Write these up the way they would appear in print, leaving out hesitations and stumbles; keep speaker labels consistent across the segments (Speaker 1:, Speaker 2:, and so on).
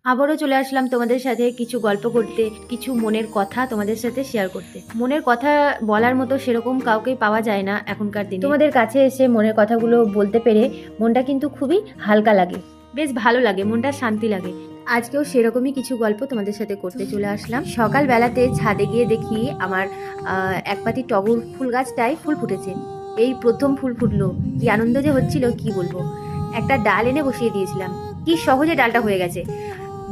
Speaker 1: আবারও চলে আসলাম তোমাদের সাথে কিছু গল্প করতে, কিছু মনের কথা তোমাদের সাথে শেয়ার করতে। মনের কথা বলার মতো সেরকম কাউকেই পাওয়া যায় না এখনকার দিনে। তোমাদের কাছে এসে মনের কথাগুলো বলতে পেরে মনটা কিন্তু খুবই হালকা লাগে, বেশ ভালো লাগে, মনটা শান্তি লাগে। আজকেও সেরকমই কিছু গল্প তোমাদের সাথে করতে চলে আসলাম। সকালবেলাতে ছাদে গিয়ে দেখি আমার এক পাতি টগর ফুল গাছটায় ফুল ফুটেছে। এই প্রথম ফুল ফুটলো, কি আনন্দ যে হচ্ছিল কি বলবো। একটা ডাল এনে বসিয়ে দিয়েছিলাম, কি সহজে ডালটা হয়ে গেছে।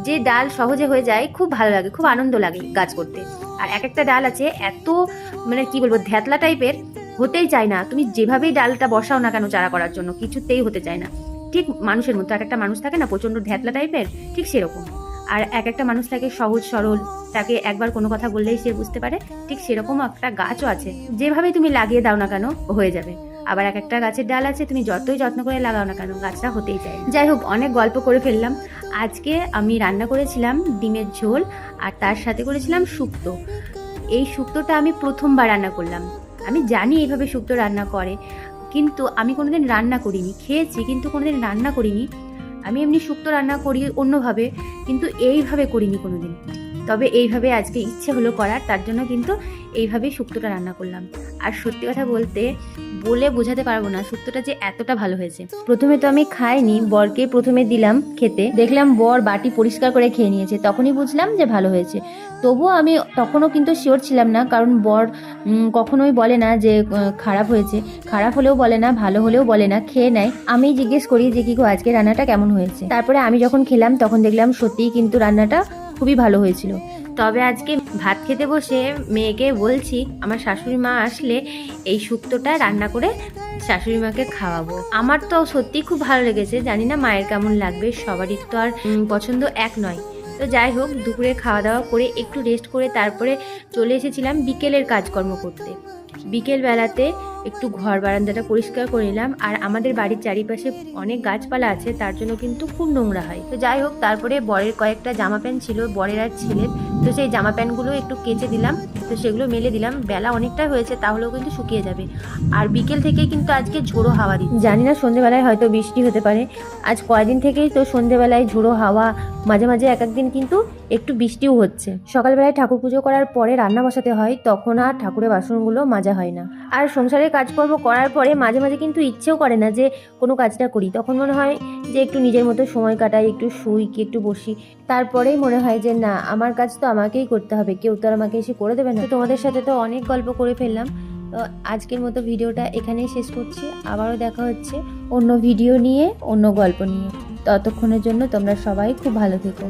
Speaker 1: যে ডাল সহজে হয়ে যায় খুব ভালো লাগে, খুব আনন্দ লাগে গাছ করতে। আর এক একটা ডাল আছে এত মানে কি বলবো ধ্যাতলা টাইপের, হতেই চায় না। তুমি যেভাবেই ডালটা বসাও না কেন চারা করার জন্য কিছুতেই হতে চায় না। ঠিক মানুষের মতো এক একটা মানুষ থাকে না প্রচন্ড ধ্যাতলা টাইপের, ঠিক সেরকম। আর এক একটা মানুষ থাকে সহজ সরল, তাকে একবার কোনো কথা বললেই সে বুঝতে পারে, ঠিক সেরকম একটা গাছও আছে। যেভাবেই তুমি লাগিয়ে দাও না কেন হয়ে যাবে। আবার এক একটা গাছের ডাল আছে তুমি যতই যত্ন করে লাগাও না কেন গাছটা হতেই চায়। যাই হোক, অনেক গল্প করে ফেললাম। আজকে আমি রান্না করেছিলাম ডিমের ঝোল, আর তার সাথে করেছিলাম শুক্তো। এই শুক্তোটা আমি প্রথমবার রান্না করলাম। আমি জানি এইভাবে শুক্তো রান্না করে, কিন্তু আমি কোনোদিন রান্না করিনি। খেয়েছি কিন্তু কোনোদিন রান্না করিনি। আমি এমনি শুক্তো রান্না করি অন্যভাবে, কিন্তু এইভাবে করিনি কোনোদিন। তবে এইভাবে আজকে ইচ্ছে হলো করার, তার জন্য কিন্তু এইভাবেই শুক্তোটা রান্না করলাম। আর সত্যি কথা বলতে বলে বোঝাতে পারবো না শুক্তোটা যে এতটা ভালো হয়েছে। প্রথমে তো আমি খাইনি, বরকে প্রথমে দিলাম খেতে, দেখলাম বর বাটি পরিষ্কার করে খেয়ে নিয়েছে, তখনই বুঝলাম যে ভালো হয়েছে। তবুও আমি তখনও কিন্তু শিওর ছিলাম না, কারণ বর কখনোই বলে না যে খারাপ হয়েছে, খারাপ হলেও বলে না, ভালো হলেও বলে না, খেয়ে নেয়। আমি জিজ্ঞেস করি যে কি গো আজকে রান্নাটা কেমন হয়েছে। তারপরে আমি যখন খেলাম তখন দেখলাম সত্যিই কিন্তু রান্নাটা খুবই ভালো হয়েছিল। তবে আজকে ভাত খেতে বসে মেয়েকে বলছি আমার শাশুড়ি মা আসলে এই শুক্তোটা রান্না করে শাশুড়ি মাকে খাওয়াবো। আমার তো সত্যি খুব ভালো লেগেছে, জানি না মায়ের কেমন লাগবে, সবারই তো আর পছন্দ এক নয়। তো যাই হোক, দুপুরে খাওয়া দাওয়া করে একটু রেস্ট করে তারপরে চলে এসেছিলাম বিকেলের কাজকর্ম করতে। বিকেল বেলাতে একটু ঘর বারান্দাটা পরিষ্কার করে নিলাম। আর আমাদের বাড়ির চারিপাশে অনেক গাছপালা আছে, তার জন্য কিন্তু খুব নোংরা হয়। তো যাই হোক, তারপরে বরের কয়েকটা জামা প্যান্ট ছিল বরের আর ছেলের, তো সেই জামা প্যান্টগুলো একটু কেচে দিলাম, তো সেগুলো মেলে দিলাম। বেলা অনেকটা হয়েছে, তাহলেও কিন্তু শুকিয়ে যাবে। আর বিকেল থেকেই কিন্তু আজকে ঝোড়ো হাওয়া দিচ্ছে, জানি না সন্ধেবেলায় হয়তো বৃষ্টি হতে পারে। আজ কয়েকদিন থেকেই তো সন্ধেবেলায় ঝোড়ো হাওয়া, মাঝে মাঝে এক একদিন কিন্তু একটু বৃষ্টিও হচ্ছে। সকালবেলায় ঠাকুর পুজো করার পরে রান্না বসাতে হয়, তখন আর ঠাকুরের বাসনগুলো মাজা হয় না। আর সংসারের কাজকর্ম করার পরে মাঝে মাঝে কিন্তু ইচ্ছেও করে না যে কোনো কাজটা করি, তখন মনে হয় যে একটু নিজের মতো সময় কাটাই, একটু শুই কি একটু বসি। তারপরেই মনে হয় যে না, আমার কাজ তো আমাকেই করতে হবে, কেউ তো আর আমাকে এসে করে দেবে না। তো তোমাদের সাথে তো অনেক গল্প করে ফেললাম, তো আজকের মতো ভিডিওটা এখানেই শেষ করছি। আবারও দেখা হচ্ছে অন্য ভিডিও নিয়ে, অন্য গল্প নিয়ে। ততক্ষণের জন্য তোমরা সবাই খুব ভালো থেকো।